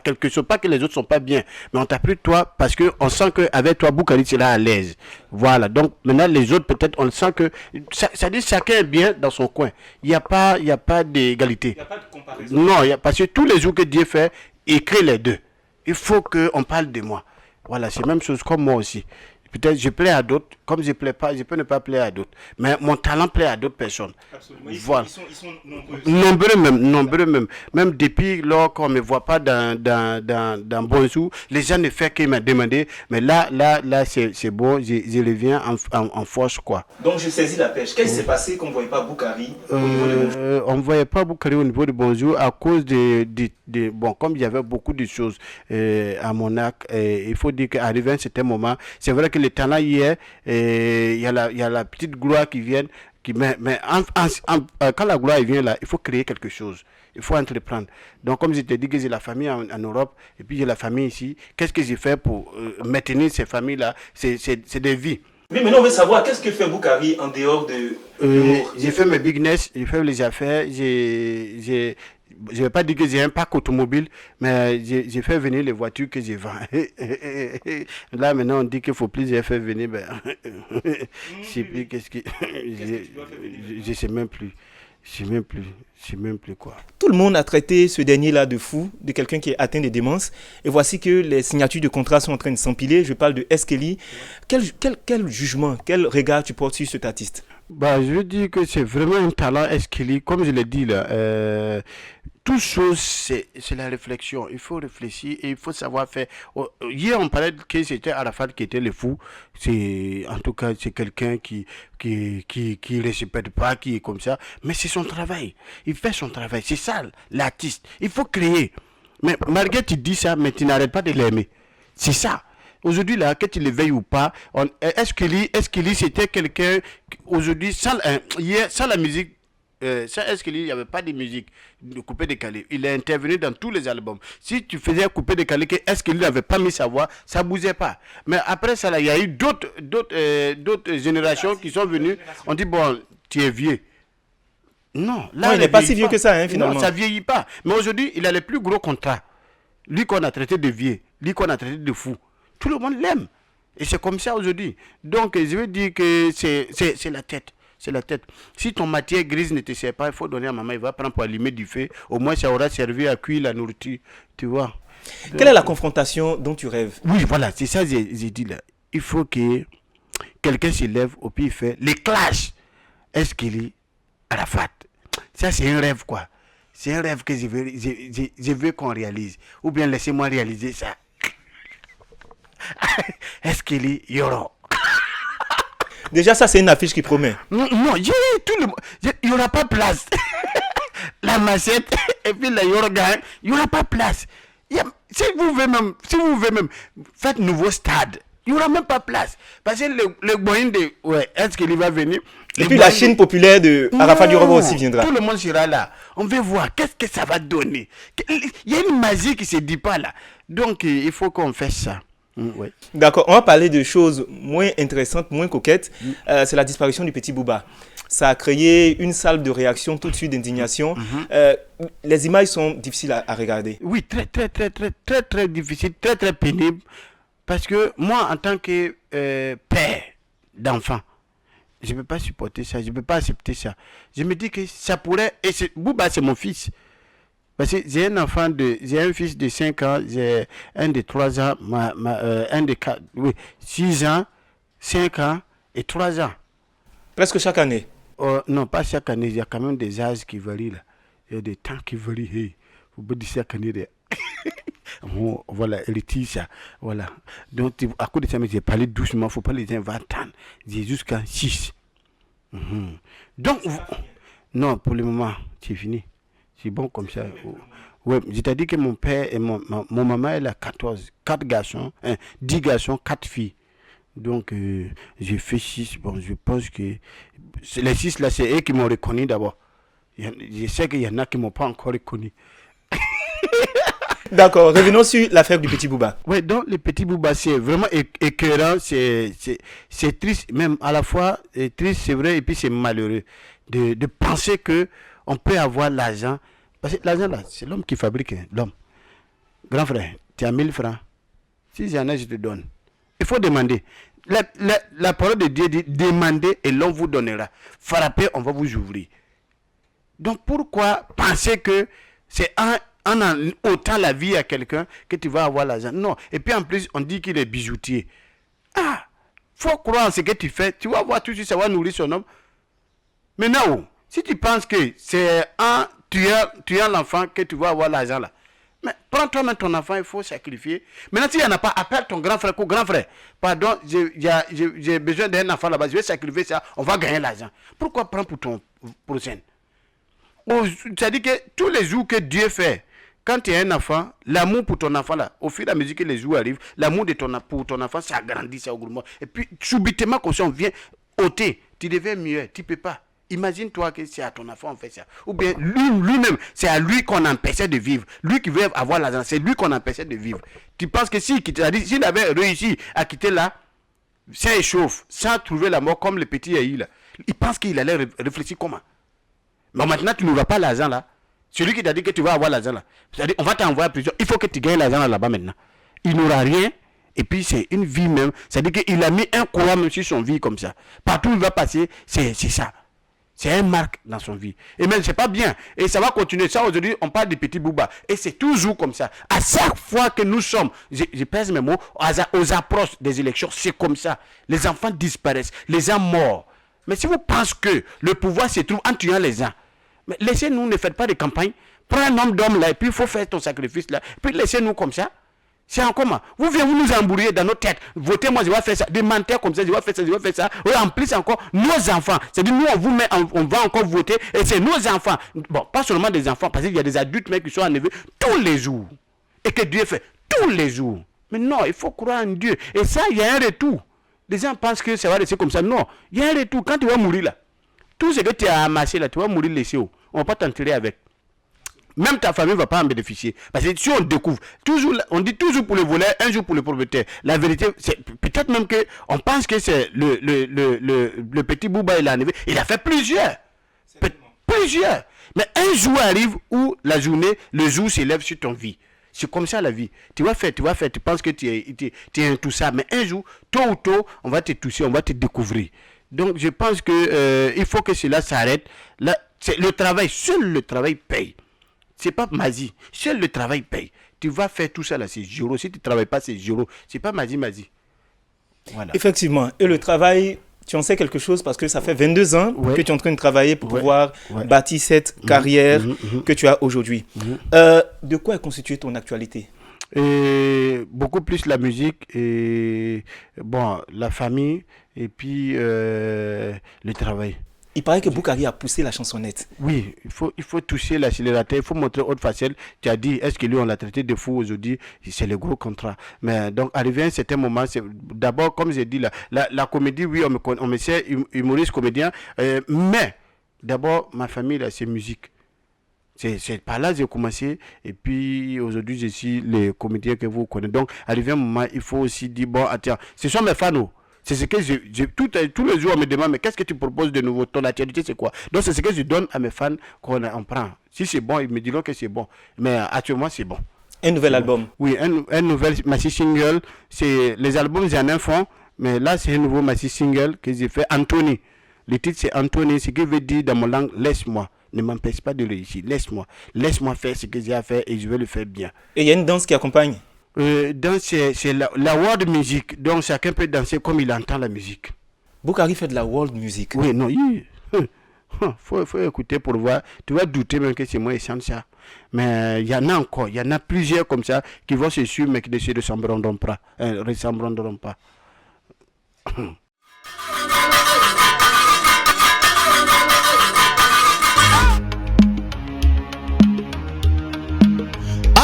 quelque chose. Pas que les autres sont pas bien, mais on t'a pris toi parce que on sent qu'avec toi, Boukari, c'est là à l'aise. Voilà. Donc maintenant, les autres, peut-être, on le sent que ça dit chacun est bien dans son coin. Il n'y a pas d'égalité. Il n'y a pas de comparaison. Non, parce que tous les jours que Dieu fait, il crée les deux. Il faut qu'on parle de moi. Voilà, c'est la même chose comme moi aussi. Peut-être je plais à d'autres, comme je plais pas, je peux ne pas plaire à d'autres. Mais mon talent plaît à d'autres personnes. Absolument. Voilà. Ils sont nombreux. Nombreux même. Même depuis lors qu'on ne me voit pas dans Bonjour, les gens ne font que me demander. Mais là c'est bon, je reviens en force, quoi. Donc je saisis la pêche. Qu'est-ce qui s'est passé qu'on ne voyait pas Boukari au niveau de Bonjour? On ne voyait pas Boukari au niveau de Bonjour à cause bon, comme il y avait beaucoup de choses à Monac, il faut dire qu'arrivé à un certain moment, c'est vrai que le talent y est, il y a la petite gloire qui vient, mais quand la gloire vient là, il faut créer quelque chose. Il faut entreprendre. Donc, comme je te dis que j'ai la famille en Europe, et puis j'ai la famille ici, qu'est-ce que j'ai fait pour maintenir ces familles-là? C'est des vies. Oui, mais nous, on veut savoir, qu'est-ce que fait Boukari en dehors de... J'ai fait mes business, j'ai fait les affaires, je ne vais pas dire que j'ai un parc automobile, mais j'ai fait venir les voitures que je vends. Là, maintenant, on dit qu'il faut plus les faire venir. Je ne sais plus qu'est-ce que... Je ne sais même plus. Je sais même plus quoi. Tout le monde a traité ce dernier-là de fou, de quelqu'un qui est atteint de démence. Et voici que les signatures de contrats sont en train de s'empiler. Je parle de Eskeli. Quel jugement, quel regard tu portes sur cet artiste? Bah, je veux dire que c'est vraiment un talent esquillé, comme je l'ai dit là. Toute chose, c'est la réflexion. Il faut réfléchir et il faut savoir faire. Oh, hier, on parlait que c'était Arafat qui était le fou. En tout cas, c'est quelqu'un qui respecte pas, qui est comme ça. Mais c'est son travail. Il fait son travail. C'est ça, l'artiste. Il faut créer. Mais malgré tu dis ça, mais tu n'arrêtes pas de l'aimer. C'est ça. Aujourd'hui, là, que tu le veilles ou pas, est-ce qu'il c'était quelqu'un, aujourd'hui, hier, sans la musique, sans est-ce qu'il n'y avait pas de musique de coupé décalé. Il est intervenu dans tous les albums. Si tu faisais coupé décalé, est-ce qu'il n'avait pas mis sa voix, ça ne bougeait pas. Mais après ça, là, il y a eu d'autres générations qui sont venues. On dit, bon, tu es vieux. Non, là, non, il n'est pas si vieux que ça, hein, finalement. Non, ça ne vieillit pas. Mais aujourd'hui, il a les plus gros contrats. Lui qu'on a traité de vieux, lui qu'on a traité de fou. Tout le monde l'aime. Et c'est comme ça aujourd'hui. Donc, je veux dire que c'est la tête. C'est la tête. Si ton matière grise ne te sert pas, il faut donner à maman, il va prendre pour allumer du feu. Au moins, ça aura servi à cuire la nourriture. Tu vois. Donc, quelle est la confrontation dont tu rêves? Oui, voilà, c'est ça que j'ai dit là. Il faut que quelqu'un se lève au pied et fait les clashs. Est-ce qu'il est Arafat? Ça, c'est un rêve, quoi. C'est un rêve que je veux qu'on réalise. Ou bien laissez-moi réaliser ça. Est-ce qu'il est Yoro? Déjà, ça, c'est une affiche qui promet. Non, il n'y aura pas place. La machette et puis la Yoro gagne, il n'y aura pas place. Si vous voulez même, faites nouveau stade. Il n'y aura même pas place. Parce que le moyen de... Ouais, est-ce qu'il va venir? Et puis la Chine populaire de Arafat Diorobo aussi viendra. Tout le monde sera là. On veut voir qu'est-ce que ça va donner. Il y a une magie qui ne se dit pas là. Donc, il faut qu'on fasse ça. Ouais. D'accord, on va parler de choses moins intéressantes, moins coquettes. C'est la disparition du petit Bouba. Ça a créé une salle de réaction tout de suite d'indignation. Les images sont difficiles à regarder. Oui, très difficile, très pénible. Parce que moi, en tant que père d'enfant, je ne peux pas supporter ça, je ne peux pas accepter ça. Je me dis que ça pourrait... Et Bouba, c'est mon fils. Parce que j'ai un fils de 5 ans, j'ai un de 3 ans, un de 4, oui, 6 ans, 5 ans et 3 ans. Presque chaque année. Non, pas chaque année, il y a quand même des âges qui varient là. Il y a des temps qui varient. Hey, faut pas dire chaque année. Voilà, ça. Voilà. Donc, à cause de ça, j'ai parlé doucement, il ne faut pas les entendre. J'ai jusqu'à 6. Donc, non, pour le moment, c'est fini. C'est bon comme ça. Ouais, c'est-à-dire que mon père et mon maman, elle a 4 garçons, 10 garçons, 4 filles. Donc, j'ai fait 6. Bon, je pense que les 6 là, c'est eux qui m'ont reconnu d'abord. Je sais qu'il y en a qui ne m'ont pas encore reconnu. D'accord, revenons sur l'affaire du petit Bouba. Oui, donc le petit Bouba, c'est vraiment écœurant, c'est triste, même à la fois triste, c'est vrai, et puis c'est malheureux de penser que on peut avoir l'argent. Parce que l'argent là, c'est l'homme qui fabrique, l'homme. Grand frère, tu as 1000 francs. Si j'en ai, je te donne. Il faut demander. La parole de Dieu dit, demandez et l'on vous donnera. Frappez, on va vous ouvrir. Donc pourquoi penser que c'est en ôtant la vie à quelqu'un que tu vas avoir l'argent? Non. Et puis en plus, on dit qu'il est bijoutier. Ah, faut croire en ce que tu fais. Tu vas voir tout de suite, ça va nourrir son homme. Maintenant, si tu penses que c'est en tuant l'enfant que tu vas avoir l'argent là, mais prends toi-même ton enfant, il faut sacrifier. Maintenant, s'il n'y en a pas, appelle ton grand frère. Grand frère, pardon, j'ai besoin d'un enfant là-bas, je vais sacrifier ça, on va gagner l'argent. Pourquoi prendre pour ton prochain? C'est-à-dire que tous les jours que Dieu fait, quand tu as un enfant, l'amour pour ton enfant là, au fur et à mesure que les jours arrivent, l'amour pour ton enfant s'agrandit, ça augmente. Et puis, subitement, quand on vient ôter, tu deviens mieux, tu ne peux pas. Imagine-toi que c'est à ton enfant on fait ça. Ou bien lui-même, c'est à lui qu'on empêchait de vivre. Lui qui veut avoir l'argent, c'est lui qu'on empêchait de vivre. Tu penses que s'il avait réussi à quitter là, ça échauffe, sans trouver la mort comme le petit Aïe là, il pense qu'il allait réfléchir comment? Mais maintenant, tu n'auras pas l'argent là. Celui qui t'a dit que tu vas avoir l'argent là, c'est-à-dire on va t'envoyer à prison. Il faut que tu gagnes l'argent là-bas maintenant. Il n'aura rien. Et puis c'est une vie même. C'est-à-dire qu'il a mis un courant même sur son vie comme ça. Partout où il va passer, c'est ça. C'est un marque dans son vie. Et même, c'est pas bien. Et ça va continuer. Ça, aujourd'hui, on parle de petit Bouba. Et c'est toujours comme ça. À chaque fois que nous sommes, je pèse mes mots, aux approches des élections, c'est comme ça. Les enfants disparaissent. Les gens morts. Mais si vous pensez que le pouvoir se trouve en tuant les uns, mais laissez-nous, ne faites pas de campagne. Prends un homme d'homme là, et puis il faut faire ton sacrifice là. Puis laissez-nous comme ça. C'est en comment? Vous venez vous nous embrouiller dans nos têtes. Votez, moi je vais faire ça. Des menteurs comme ça, je vais faire ça, je vais faire ça. Oui, en plus encore, nos enfants. C'est-à-dire, nous, on vous met, on va encore voter. Et c'est nos enfants. Bon, pas seulement des enfants, parce qu'il y a des adultes mais qui sont enlevés tous les jours. Et que Dieu fait tous les jours. Mais non, il faut croire en Dieu. Et ça, il y a un retour. Les gens pensent que ça va rester comme ça. Non, il y a un retour. Quand tu vas mourir là, tout ce que tu as amassé là, tu vas mourir laissé haut. On ne va pas t'enterrer avec. Même ta famille ne va pas en bénéficier. Parce que si on découvre, toujours, on dit toujours pour le voleur, un jour pour le propriétaire. La vérité, c'est peut-être même qu'on pense que c'est le petit Bouba, il a enlevé. Il a fait plusieurs. Plusieurs. Mais un jour arrive où la journée, le jour s'élève sur ton vie. C'est comme ça la vie. Tu vas faire, tu penses que tu es un tout ça. Mais un jour, tôt ou tôt, on va te toucher, on va te découvrir. Donc je pense que il faut que cela s'arrête. Là, c'est le travail, seul le travail paye. C'est pas Mazi. Seul le travail paye. Tu vas faire tout ça là, c'est zéro. Si tu ne travailles pas, c'est zéro. C'est pas Mazi. Voilà. Effectivement. Et le travail, tu en sais quelque chose parce que ça fait 22 ans que tu es en train de travailler pour pouvoir bâtir cette carrière que tu as aujourd'hui. De quoi est constituée ton actualité? Beaucoup plus la musique et bon, la famille et puis le travail. Il paraît que Boukari a poussé la chansonnette. Oui, il faut toucher l'accélérateur, il faut montrer autre facette. Tu as dit, est-ce que lui on l'a traité de fou aujourd'hui? C'est le gros contrat. Mais donc, arrivé à un certain moment, c'est d'abord, comme j'ai dit, la comédie, oui, on me sait humoriste, comédien, mais d'abord, ma famille, là, c'est musique. C'est par là que j'ai commencé et puis aujourd'hui je suis le comédien que vous connaissez. Donc arrivé un moment il faut aussi dire bon attends, ce sont mes fans. C'est ce que tous les jours on me demande mais qu'est-ce que tu proposes de nouveau, ton actualité c'est quoi? Donc c'est ce que je donne à mes fans qu'on prend. Si c'est bon ils me diront que c'est bon, mais actuellement c'est bon. Un nouvel album? Oui, un nouvel maxi single. C'est les albums j'en ai un fond, mais là c'est un nouveau maxi single que j'ai fait. Anthony, le titre c'est Anthony, ce qui veut dire dans mon langue laisse-moi. Ne m'empêche pas de réussir. Laisse-moi faire ce que j'ai à faire et je vais le faire bien. Et il y a une danse qui accompagne? Danse, c'est la world music. Donc chacun peut danser comme il entend la musique. Boukari fait de la world music? Oui, non, faut écouter pour voir. Tu vas douter même que c'est moi qui chante ça. Mais il y en a encore, il y en a plusieurs comme ça qui vont se suivre mais qui ne se ressembleront pas.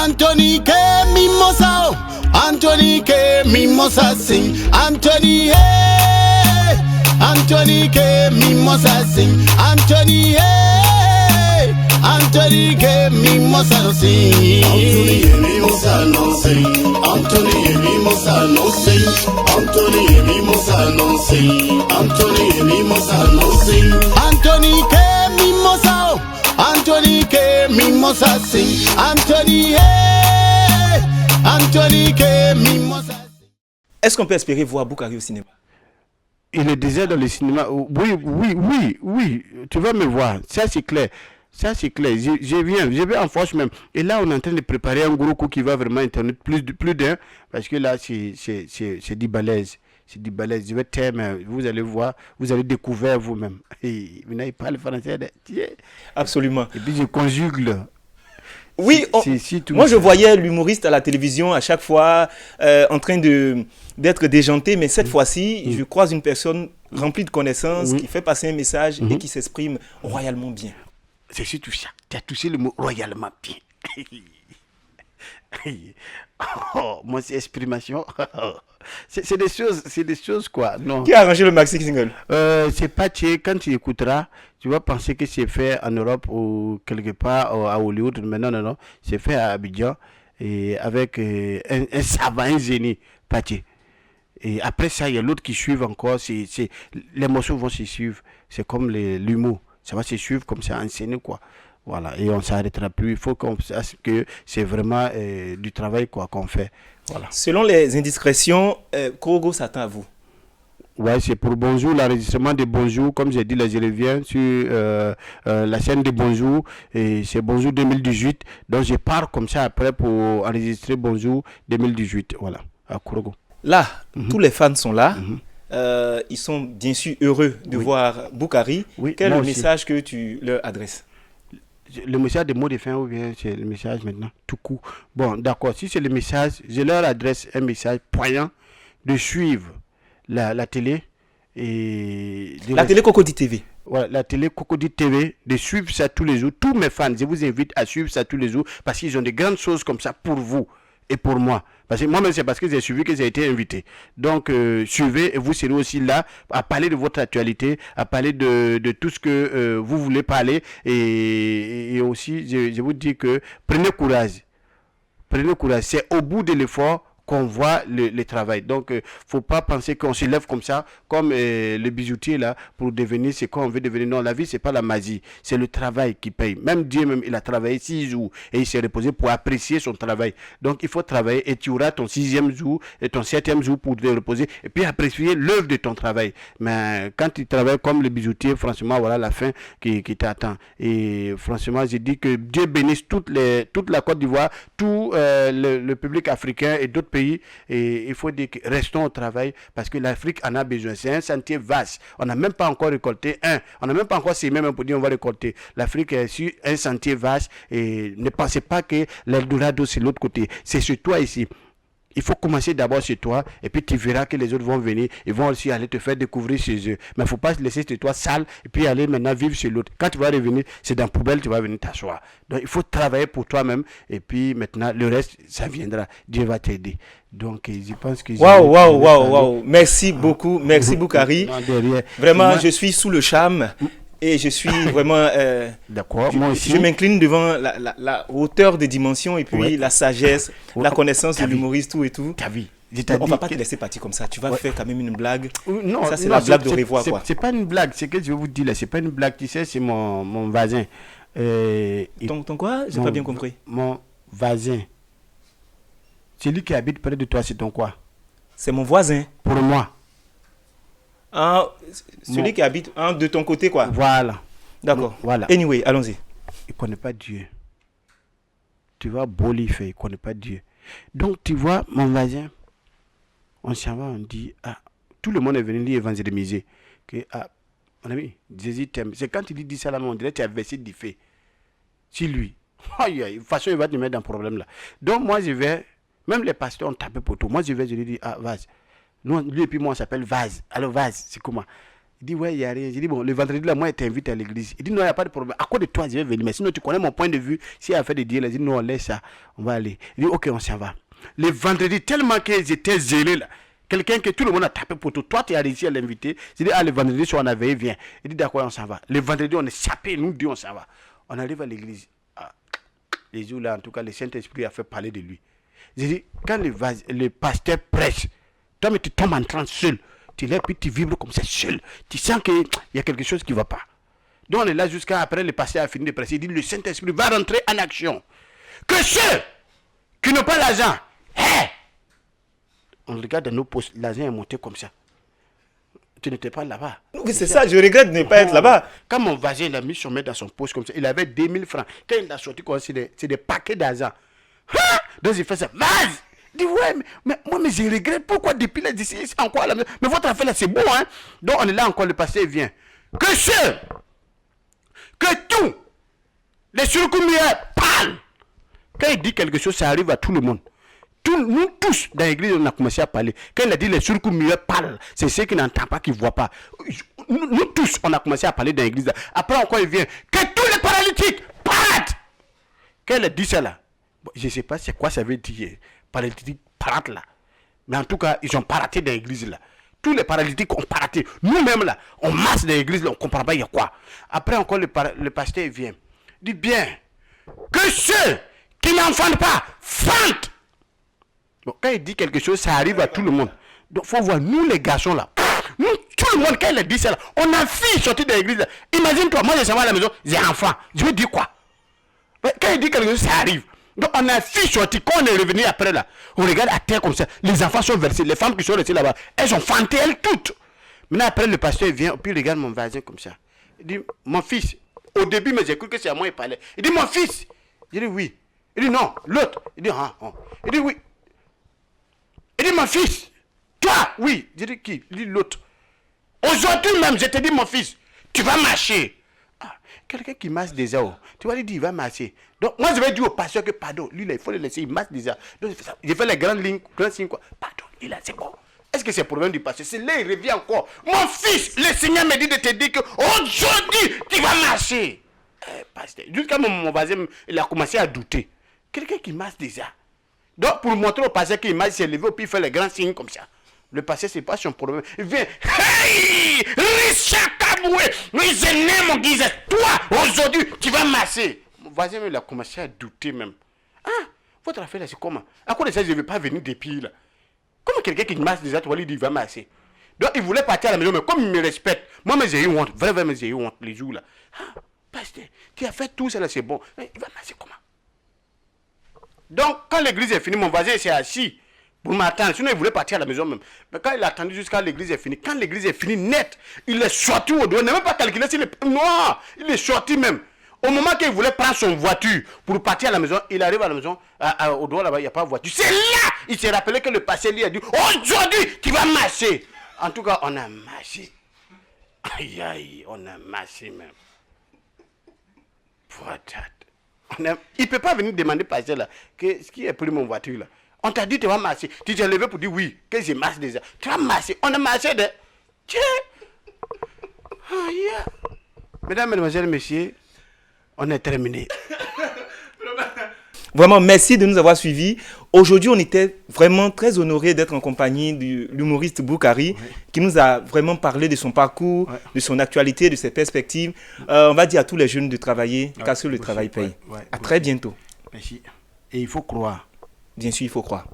Anthony que mimosa, Anthony que mimosa sing, Anthony hey, Anthony que mimosa sing, Anthony hey, Anthony que mimosa sing, Anthony que mimosa no sing, Anthony que mimosa no sing, Anthony que mimosa no sing, Anthony que mimosa no sing, Anthony que mimosa. Anthony que mimosa sing, Anthony hey, Anthony que mimosa sing. Est-ce qu'on peut espérer voir Boukari au cinéma? Il est déjà dans le cinéma. Oui, tu vas me voir. Ça c'est clair. Je viens en force même. Et là, on est en train de préparer un gros coup qui va vraiment internet plus d'un. Parce que là, c'est du balèze. C'est du balèze. Je vais taire, mais vous allez voir, vous allez découvrir vous-même. Et vous n'avez pas le français. Absolument. Et puis je conjugue. Oui, moi je voyais l'humoriste à la télévision à chaque fois en train d'être déjanté, mais cette fois-ci, je croise une personne remplie de connaissances qui fait passer un message et qui s'exprime royalement bien. C'est surtout ça. Tu as touché le mot royalement bien. Moi, c'est exprimation. c'est des choses quoi. Non. Qui a arrangé le maxi single? C'est pas quand tu écouteras, tu vas penser que c'est fait en Europe ou quelque part à Hollywood. Mais non. C'est fait à Abidjan et avec un savant, un génie, Pathé. Et après ça, il y a l'autre qui suivent encore. Les morceaux vont se suivre. C'est comme l'humour. Ça va se suivre comme ça, enseigner quoi. Voilà, et on ne s'arrêtera plus. Il faut qu'on sache que c'est vraiment du travail qu'on fait. Voilà. Selon les indiscrétions, Korogo s'attend à vous. Oui, c'est pour Bonjour, l'enregistrement de Bonjour. Comme j'ai dit, là, je reviens sur la scène de Bonjour. Et c'est Bonjour 2018. Donc, je pars comme ça après pour enregistrer Bonjour 2018. Voilà, à Korogo. Là, tous les fans sont là. ils sont bien sûr heureux de voir Boukari. Oui, Quel est moi le aussi. message que tu leur adresses? Le message de mot de fin ou bien c'est le message maintenant tout court. Bon, d'accord. Si c'est le message, je leur adresse un message poignant de suivre la télé et La télé Cocody TV. voilà, la télé Cocody TV, de suivre ça tous les jours. Tous mes fans, je vous invite à suivre ça tous les jours parce qu'ils ont de grandes choses comme ça pour vous et pour moi. Parce que moi-même, c'est parce que j'ai suivi que j'ai été invité. Donc, suivez et vous serez aussi là à parler de votre actualité, à parler de tout ce que vous voulez parler. Et aussi, je vous dis que prenez courage. Prenez courage. C'est au bout de l'effort qu'on voit le travail. Donc, faut pas penser qu'on se lève comme ça, comme le bijoutier là, pour devenir ce qu'on veut devenir. Non, la vie, c'est pas la magie. C'est le travail qui paye. Même Dieu, même, il a travaillé 6 jours et il s'est reposé pour apprécier son travail. Donc, il faut travailler et tu auras ton 6e jour et ton 7e jour pour te reposer et puis apprécier l'œuvre de ton travail. Mais quand tu travailles comme le bijoutier, franchement, voilà la fin qui t'attend. Et franchement, je dis que Dieu bénisse toute la Côte d'Ivoire, tout le public africain et d'autres pays. Et il faut dire que restons au travail parce que l'Afrique en a besoin. C'est un sentier vaste. On n'a même pas encore récolté on n'a même pas encore semé même pour dire on va récolter. L'Afrique est sur un sentier vaste et ne pensez pas que l'Eldorado c'est l'autre côté. C'est sur toi ici. Il faut commencer d'abord chez toi et puis tu verras que les autres vont venir. Ils vont aussi aller te faire découvrir chez eux. Mais il ne faut pas se laisser chez toi sale et puis aller maintenant vivre chez l'autre. Quand tu vas revenir, c'est dans la poubelle, tu vas venir t'asseoir. Donc il faut travailler pour toi-même et puis maintenant le reste, ça viendra. Dieu va t'aider. Donc je pense que... Waouh. Merci beaucoup. Merci Boukari. Non, derrière. Vraiment, Moi, je suis sous le charme. Et je suis vraiment... d'accord, moi aussi. Je m'incline devant la hauteur des dimensions et puis Ouais. la sagesse, la connaissance de T'as vu. l'humoriste, tout et tout. T'as vu. On va pas te laisser partir comme ça. Tu vas faire quand même une blague. Non, ça, c'est non, la blague de revoir, quoi. C'est pas une blague. C'est que je vais vous dire là. C'est pas une blague. Tu sais, c'est mon voisin. Ton quoi? J'ai pas bien compris. Mon voisin. Celui qui habite près de toi, c'est ton quoi? C'est mon voisin. Pour moi. Celui qui habite de ton côté, quoi. Voilà. D'accord. Voilà. Anyway, allons-y. Il ne connaît pas Dieu. Tu vois, beau lui fait, il ne connaît pas Dieu. Donc, tu vois, mon voisin, on s'en va, on dit, tout le monde est venu lui évangéliser. Que, mon ami, Jésus t'aime. C'est quand il dit ça là, on dirait que tu as versé du feu. Si lui. Aïe, de toute façon, il va te mettre dans un problème là. Donc, moi, je vais, même les pasteurs ont tapé pour tout. Moi, je lui dis, Vaz. Nous, lui et puis moi, on s'appelle Vaz. Alors, Vaz, c'est comment? Il dit, ouais, il n'y a rien. J'ai dit, bon, le vendredi, là, moi, je t'invite à l'église. Il dit, non, il n'y a pas de problème. À cause de toi, je vais venir. Mais sinon, tu connais mon point de vue. S'il y a fait de Dieu, il dit, non, on laisse ça. On va aller. Il dit, ok, on s'en va. Le vendredi, tellement que j'étais zélé, là. Quelqu'un que tout le monde a tapé pour tout. Toi, tu as réussi à l'inviter. J'ai dit, le vendredi, si on avait, viens. Il dit, d'accord, on s'en va. Le vendredi, on est sapé. Nous deux, on s'en va. On arrive à l'église. Les jours là, en tout cas, le Saint-Esprit a fait parler de lui. J'ai dit, quand le pasteur prêche, toi, mais tu tombes en transe seul. Tu lèves puis tu vibres comme ça seul. Tu sens qu'il y a quelque chose qui ne va pas. Donc on est là jusqu'à après le pasteur a fini de prêcher. Il dit, le Saint-Esprit va rentrer en action. Que ceux qui n'ont pas l'argent, on regarde dans nos postes, l'argent est monté comme ça. Tu n'étais pas là-bas. Oui, c'est ça, je regrette de ne pas être là-bas. Quand mon voisin il a mis son main dans son poste comme ça, il avait 2000 francs. Quand il a sorti, c'est des paquets d'argent. Donc il fait ça. Vas-y! Il dit, ouais, mais moi, je regrette. Pourquoi depuis là, d'ici, c'est encore à la maison? Mais votre affaire là, c'est beau, hein? Donc on est là encore, le pasteur vient. Que tous les surcoumières parlent. Quand il dit quelque chose, ça arrive à tout le monde. Nous tous, dans l'église, on a commencé à parler. Quand il a dit les surcoumières parlent, c'est ceux qui n'entendent pas, qui ne voient pas. Nous tous, on a commencé à parler dans l'église. Après encore, il vient. Que tous les paralytiques partent. Quand il a dit ça là, je ne sais pas c'est quoi ça veut dire. Paralytiques partent là. Mais en tout cas, ils ont paraté dans l'église là. Tous les paralytiques ont paraté. Nous-mêmes là, on marche dans l'église là, on ne comprend pas il y a quoi. Après encore, le pasteur vient. Il dit bien que ceux qui n'enfantent pas fantent. Donc, quand il dit quelque chose, ça arrive à tout le monde. Donc, il faut voir, nous les garçons là, nous, tout le monde, quand il a dit ça là, on a fille sortie de l'église là. Imagine-toi, moi je suis à la maison, j'ai un enfant. Je veux dire quoi? Mais quand il dit quelque chose, ça arrive. Donc, on a fille sortie, quand on est revenu après là, on regarde à terre comme ça, les enfants sont versés, les femmes qui sont restées là-bas, elles ont fanté, elles toutes. Maintenant, après, le pasteur vient, puis il regarde mon voisin comme ça. Il dit, mon fils, au début, mais j'ai cru que c'est à moi qu'il parlait. Il dit, mon fils. Je dis, oui. Il dit, non, l'autre. Il dit, Il dit, oui. Il dit, mon fils. Toi, oui. Je dis qui? Lui, l'autre. Aujourd'hui même, je te dis, mon fils, tu vas marcher. Ah, quelqu'un qui marche déjà, tu vas lui dire, il va marcher. Donc, moi, je vais dire au pasteur que, pardon, lui, là, il faut le laisser, il marche déjà. Donc, je fais les grandes lignes, grands signes, quoi. Pardon, il a, c'est bon. Est-ce que c'est le problème du pasteur? C'est là, il revient encore. Mon fils, le Seigneur me dit de te dire qu'aujourd'hui, tu vas marcher. Pasteur, jusqu'à mon voisin, il a commencé à douter. Quelqu'un qui marche déjà. Donc, pour montrer au pasteur qu'il marche, il s'est levé, puis il fait les grands signes comme ça. Le passé, ce n'est pas son problème. Il vient. Hey! Richard Kaboué! Je mon guise. Toi, aujourd'hui, tu vas marcher. Mon voisin, il a commencé à douter même. Ah, votre affaire, là, c'est comment? À quoi de ça, je ne vais pas venir depuis là? Comment quelqu'un qui marche déjà, tu vas lui dire, il va marcher? Donc, il voulait partir à la maison, mais comme il me respecte, moi, mais j'ai eu honte. Vraiment, j'ai eu honte les jours là. Ah, pasteur, tu as fait tout ça là, c'est bon. Mais il va marcher comment? Donc, quand l'église est finie, mon voisin s'est assis pour m'attendre. Sinon, il voulait partir à la maison même. Mais quand il a attendu jusqu'à l'église est finie, quand l'église est finie net, il est sorti au doigt. Il n'a même pas calculé s'il est... Non, il est sorti même. Au moment qu'il voulait prendre son voiture pour partir à la maison, il arrive à la maison, au doigt là-bas, il n'y a pas de voiture. C'est là, il s'est rappelé que le passé lui a dit, aujourd'hui, tu vas marcher. En tout cas, on a marché. Aïe, aïe, on a marché même. Il ne peut pas venir demander pasteur là, ce qui est pris mon voiture là. On t'a dit tu vas marcher. Tu t'es levé pour dire oui, que je marche déjà. Tu vas marcher. On a marché de... Tiens. Oh, yeah. Mesdames, mesdemoiselles, messieurs, on est terminé. Vraiment, merci de nous avoir suivis. Aujourd'hui, on était vraiment très honorés d'être en compagnie de l'humoriste Boukari, qui nous a vraiment parlé de son parcours, de son actualité, de ses perspectives. On va dire à tous les jeunes de travailler, car le travail paye. À très bientôt. Merci. Et il faut croire. Bien sûr, il faut croire.